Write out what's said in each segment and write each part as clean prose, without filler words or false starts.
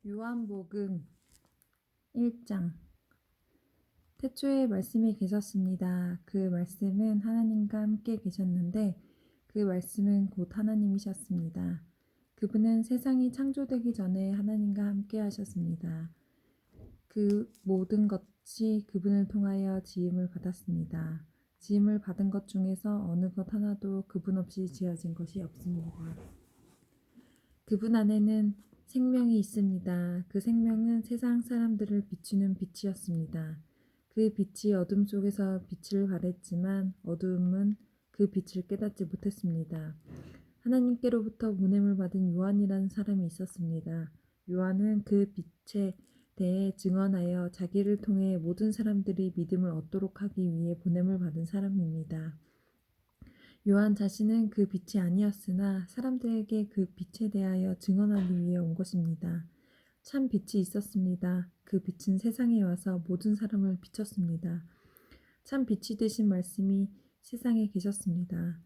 요한복음 1장. 태초에 말씀이 계셨습니다. 그 말씀은 하나님과 함께 계셨는데 그 말씀은 곧 하나님이셨습니다. 그분은 세상이 창조되기 전에 하나님과 함께 하셨습니다. 그 모든 것이 그분을 통하여 지음을 받았습니다. 지음을 받은 것 중에서 어느 것 하나도 그분 없이 지어진 것이 없습니다. 그분 안에는 생명이 있습니다. 그 생명은 세상 사람들을 비추는 빛이었습니다. 그 빛이 어둠 속에서 빛을 발했지만 어둠은 그 빛을 깨닫지 못했습니다. 하나님께로부터 보냄을 받은 요한이라는 사람이 있었습니다. 요한은 그 빛에 대해 증언하여 자기를 통해 모든 사람들이 믿음을 얻도록 하기 위해 보냄을 받은 사람입니다. 요한 자신은 그 빛이 아니었으나 사람들에게 그 빛에 대하여 증언하기 위해 온 것입니다. 참 빛이 있었습니다. 그 빛은 세상에 와서 모든 사람을 비췄습니다. 참 빛이 되신 말씀이 세상에 계셨습니다.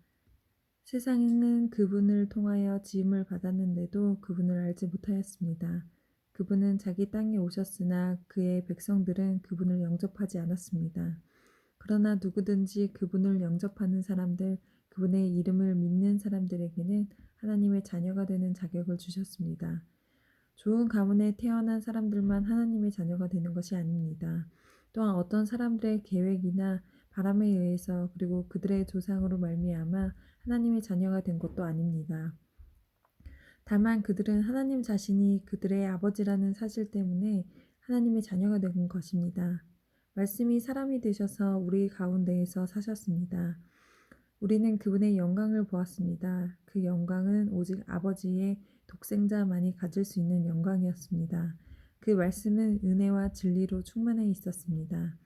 세상은 그분을 통하여 지음을 받았는데도 그분을 알지 못하였습니다. 그분은 자기 땅에 오셨으나 그의 백성들은 그분을 영접하지 않았습니다. 그러나 누구든지 그분을 영접하는 사람들, 그분의 이름을 믿는 사람들에게는 하나님의 자녀가 되는 자격을 주셨습니다. 좋은 가문에 태어난 사람들만 하나님의 자녀가 되는 것이 아닙니다. 또한 어떤 사람들의 계획이나 바람에 의해서 그리고 그들의 조상으로 말미암아 하나님의 자녀가 된 것도 아닙니다. 다만 그들은 하나님 자신이 그들의 아버지라는 사실 때문에 하나님의 자녀가 된 것입니다. 말씀이 사람이 되셔서 우리 가운데에서 사셨습니다. 우리는 그분의 영광을 보았습니다. 그 영광은 오직 아버지의 독생자만이 가질 수 있는 영광이었습니다. 그 말씀은 은혜와 진리로 충만해 있었습니다.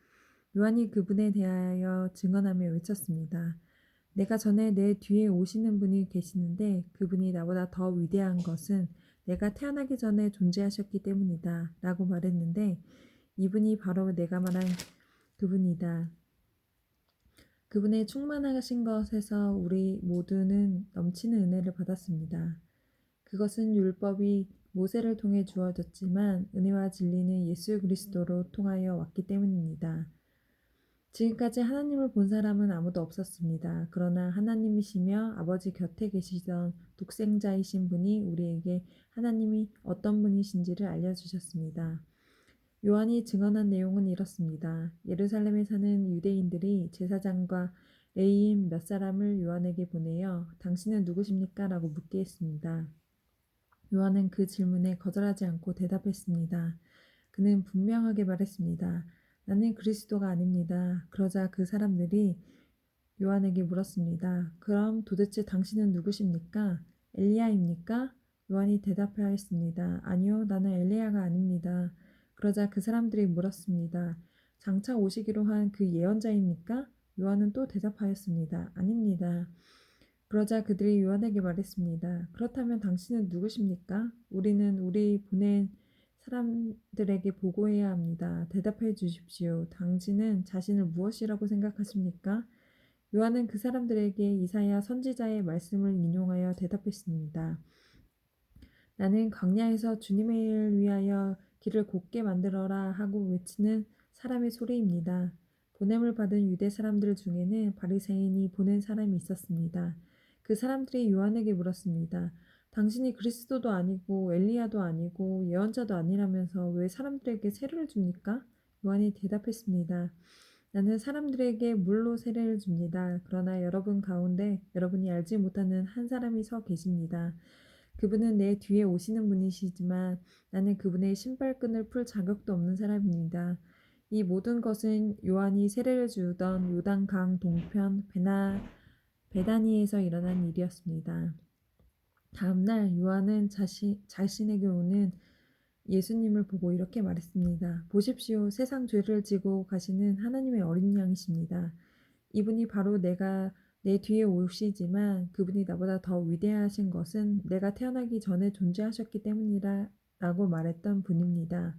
요한이 그분에 대하여 증언하며 외쳤습니다. 내가 전에 내 뒤에 오시는 분이 계시는데 그분이 나보다 더 위대한 것은 내가 태어나기 전에 존재하셨기 때문이다 라고 말했는데 이분이 바로 내가 말한 그분이다. 그분의 충만하신 것에서 우리 모두는 넘치는 은혜를 받았습니다. 그것은 율법이 모세를 통해 주어졌지만 은혜와 진리는 예수 그리스도로 통하여 왔기 때문입니다. 지금까지 하나님을 본 사람은 아무도 없었습니다. 그러나 하나님이시며 아버지 곁에 계시던 독생자이신 분이 우리에게 하나님이 어떤 분이신지를 알려주셨습니다. 요한이 증언한 내용은 이렇습니다. 예루살렘에 사는 유대인들이 제사장과 레위인 몇 사람을 요한에게 보내어 당신은 누구십니까? 라고 묻게 했습니다. 요한은 그 질문에 거절하지 않고 대답했습니다. 그는 분명하게 말했습니다. 나는 그리스도가 아닙니다. 그러자 그 사람들이 요한에게 물었습니다. 그럼 도대체 당신은 누구십니까? 엘리야입니까? 요한이 대답하였습니다. 아니요, 나는 엘리야가 아닙니다. 그러자 그 사람들이 물었습니다. 장차 오시기로 한 그 예언자입니까? 요한은 또 대답하였습니다. 아닙니다. 그러자 그들이 요한에게 말했습니다. 그렇다면 당신은 누구십니까? 우리는 우리 보낸 사람들에게 보고해야 합니다. 대답해 주십시오. 당신은 자신을 무엇이라고 생각하십니까? 요한은 그 사람들에게 이사야 선지자의 말씀을 인용하여 대답했습니다. 나는 광야에서 주님을 위하여 길을 곧게 만들어라 하고 외치는 사람의 소리입니다. 보냄을 받은 유대 사람들 중에는 바리새인이 보낸 사람이 있었습니다. 그 사람들이 요한에게 물었습니다. 당신이 그리스도도 아니고 엘리야도 아니고 예언자도 아니라면서 왜 사람들에게 세례를 줍니까? 요한이 대답했습니다. 나는 사람들에게 물로 세례를 줍니다. 그러나 여러분 가운데 여러분이 알지 못하는 한 사람이 서 계십니다. 그분은 내 뒤에 오시는 분이시지만 나는 그분의 신발끈을 풀 자격도 없는 사람입니다. 이 모든 것은 요한이 세례를 주던 요단강 동편 베다니에서 일어난 일이었습니다. 다음날 요한은 자신에게 오는 예수님을 보고 이렇게 말했습니다. 보십시오. 세상 죄를 지고 가시는 하나님의 어린 양이십니다. 이분이 바로 내가 내 뒤에 오시지만 그분이 나보다 더 위대하신 것은 내가 태어나기 전에 존재하셨기 때문이라 라고 말했던 분입니다.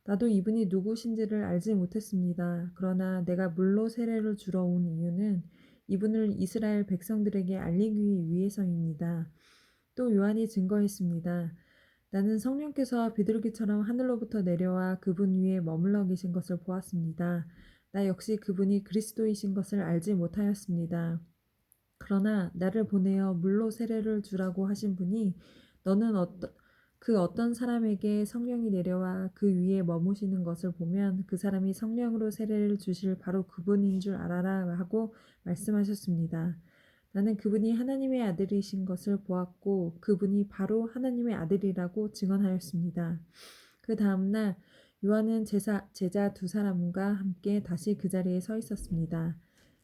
나도 이분이 누구신지를 알지 못했습니다. 그러나 내가 물로 세례를 주러 온 이유는 이분을 이스라엘 백성들에게 알리기 위해서입니다. 또 요한이 증거했습니다. 나는 성령께서 비둘기처럼 하늘로부터 내려와 그분 위에 머물러 계신 것을 보았습니다. 나 역시 그분이 그리스도이신 것을 알지 못하였습니다. 그러나 나를 보내어 물로 세례를 주라고 하신 분이 너는 그 어떤 사람에게 성령이 내려와 그 위에 머무시는 것을 보면 그 사람이 성령으로 세례를 주실 바로 그분인 줄 알아라 하고 말씀하셨습니다. 나는 그분이 하나님의 아들이신 것을 보았고 그분이 바로 하나님의 아들이라고 증언하였습니다. 그 다음날 요한은 제자 두 사람과 함께 다시 그 자리에 서 있었습니다.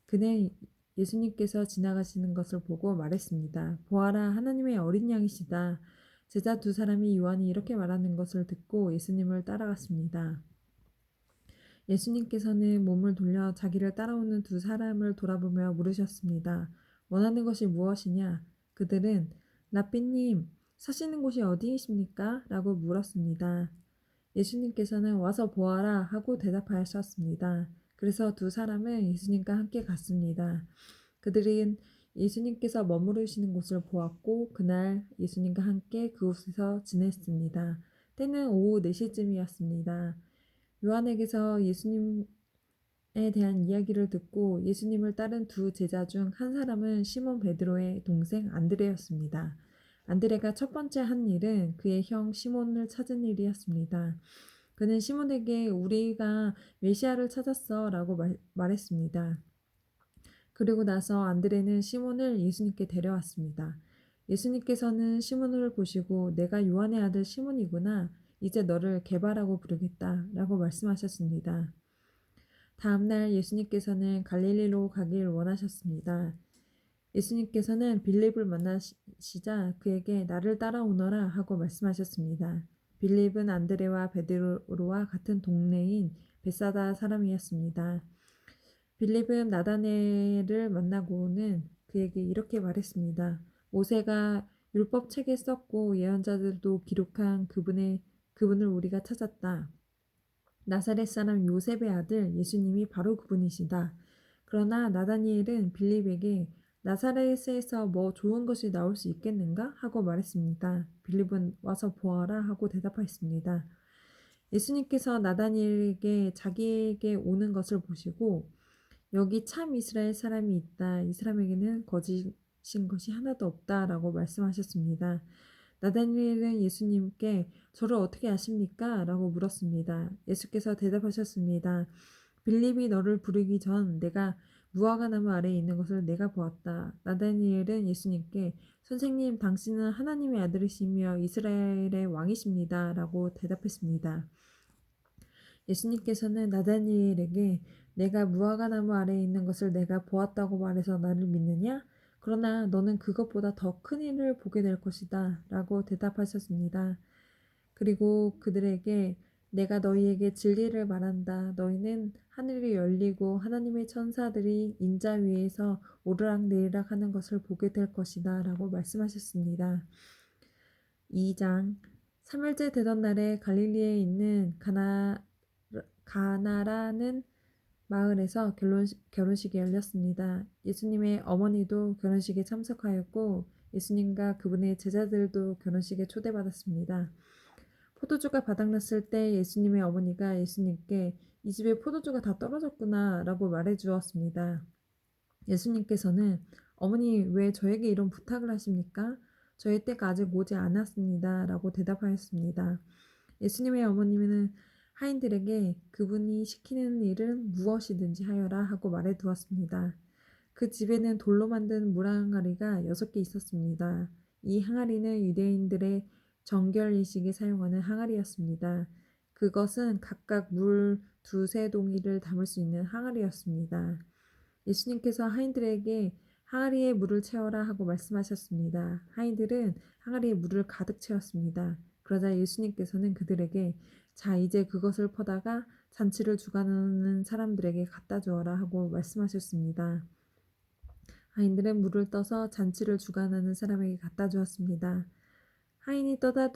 그는 예수님께서 지나가시는 것을 보고 말했습니다. 보아라, 하나님의 어린 양이시다. 제자 두 사람이 요한이 이렇게 말하는 것을 듣고 예수님을 따라갔습니다. 예수님께서는 몸을 돌려 자기를 따라오는 두 사람을 돌아보며 물으셨습니다. 원하는 것이 무엇이냐? 그들은 라삐님, 사시는 곳이 어디이십니까? 라고 물었습니다. 예수님께서는 와서 보아라 하고 대답하셨습니다. 그래서 두 사람은 예수님과 함께 갔습니다. 그들은 예수님께서 머무르시는 곳을 보았고 그날 예수님과 함께 그곳에서 지냈습니다. 때는 오후 4시쯤이었습니다. 요한에게서 예수님에 대한 이야기를 듣고 예수님을 따른 두 제자 중 한 사람은 시몬 베드로의 동생 안드레였습니다. 안드레가 첫 번째 한 일은 그의 형 시몬을 찾은 일이었습니다. 그는 시몬에게 우리가 메시아를 찾았어 라고 말했습니다. 그리고 나서 안드레는 시몬을 예수님께 데려왔습니다. 예수님께서는 시몬을 보시고 내가 요한의 아들 시몬이구나. 이제 너를 게바라고 부르겠다 라고 말씀하셨습니다. 다음날 예수님께서는 갈릴리로 가길 원하셨습니다. 예수님께서는 빌립을 만나시자 그에게 나를 따라오너라 하고 말씀하셨습니다. 빌립은 안드레와 베드로와 같은 동네인 벳사다 사람이었습니다. 빌립은 나다네를 만나고는 그에게 이렇게 말했습니다. 모세가 율법책에 썼고 예언자들도 기록한 그분을 우리가 찾았다. 나사렛 사람 요셉의 아들 예수님이 바로 그분이시다. 그러나 나다니엘은 빌립에게 나사렛에서 뭐 좋은 것이 나올 수 있겠는가? 하고 말했습니다. 빌립은 와서 보아라 하고 대답하였습니다. 예수님께서 나다니엘에게 자기에게 오는 것을 보시고 여기 참 이스라엘 사람이 있다. 이 사람에게는 거짓인 것이 하나도 없다. 라고 말씀하셨습니다. 나다니엘은 예수님께 저를 어떻게 아십니까? 라고 물었습니다. 예수께서 대답하셨습니다. 빌립이 너를 부르기 전 내가 무화과 나무 아래에 있는 것을 내가 보았다. 나다니엘은 예수님께 선생님 당신은 하나님의 아들이시며 이스라엘의 왕이십니다. 라고 대답했습니다. 예수님께서는 나다니엘에게 내가 무화과 나무 아래에 있는 것을 내가 보았다고 말해서 나를 믿느냐? 그러나 너는 그것보다 더 큰 일을 보게 될 것이다. 라고 대답하셨습니다. 그리고 그들에게 내가 너희에게 진리를 말한다. 너희는 하늘이 열리고 하나님의 천사들이 인자 위에서 오르락내리락 하는 것을 보게 될 것이다. 라고 말씀하셨습니다. 2장 3일째 되던 날에 갈릴리에 있는 가나라는 마을에서 결혼식이 열렸습니다. 예수님의 어머니도 결혼식에 참석하였고 예수님과 그분의 제자들도 결혼식에 초대받았습니다. 포도주가 바닥났을 때 예수님의 어머니가 예수님께 이 집에 포도주가 다 떨어졌구나 라고 말해 주었습니다. 예수님께서는 어머니 왜 저에게 이런 부탁을 하십니까? 저의 때가 아직 오지 않았습니다 라고 대답하였습니다. 예수님의 어머니는 하인들에게 그분이 시키는 일은 무엇이든지 하여라 하고 말해 두었습니다. 그 집에는 돌로 만든 물 항아리가 6개 있었습니다. 이 항아리는 유대인들의 정결 이식에 사용하는 항아리였습니다. 그것은 각각 물 2~3동이를 담을 수 있는 항아리였습니다. 예수님께서 하인들에게 항아리에 물을 채워라 하고 말씀하셨습니다. 하인들은 항아리에 물을 가득 채웠습니다. 그러자 예수님께서는 그들에게 자 이제 그것을 퍼다가 잔치를 주관하는 사람들에게 갖다 주어라 하고 말씀하셨습니다. 하인들은 물을 떠서 잔치를 주관하는 사람에게 갖다 주었습니다. 하인이 떠다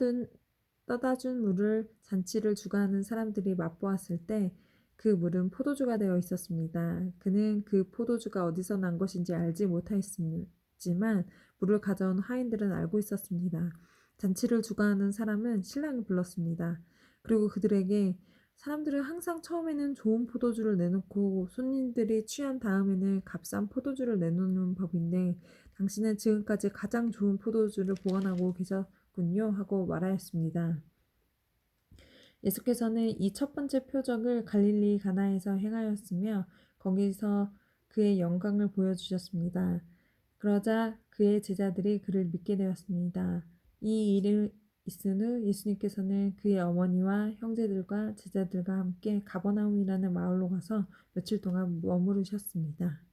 준 물을 잔치를 주관하는 사람들이 맛보았을 때 그 물은 포도주가 되어 있었습니다. 그는 그 포도주가 어디서 난 것인지 알지 못하였지만 물을 가져온 하인들은 알고 있었습니다. 잔치를 주관하는 사람은 신랑을 불렀습니다. 그리고 그들에게 사람들은 항상 처음에는 좋은 포도주를 내놓고 손님들이 취한 다음에는 값싼 포도주를 내놓는 법인데 당신은 지금까지 가장 좋은 포도주를 보관하고 계셨군요 하고 말하였습니다. 예수께서는 이 첫 번째 표적을 갈릴리 가나에서 행하였으며 거기서 그의 영광을 보여주셨습니다. 그러자 그의 제자들이 그를 믿게 되었습니다. 이 일이 있은 후 예수님께서는 그의 어머니와 형제들과 제자들과 함께 가버나움이라는 마을로 가서 며칠 동안 머무르셨습니다.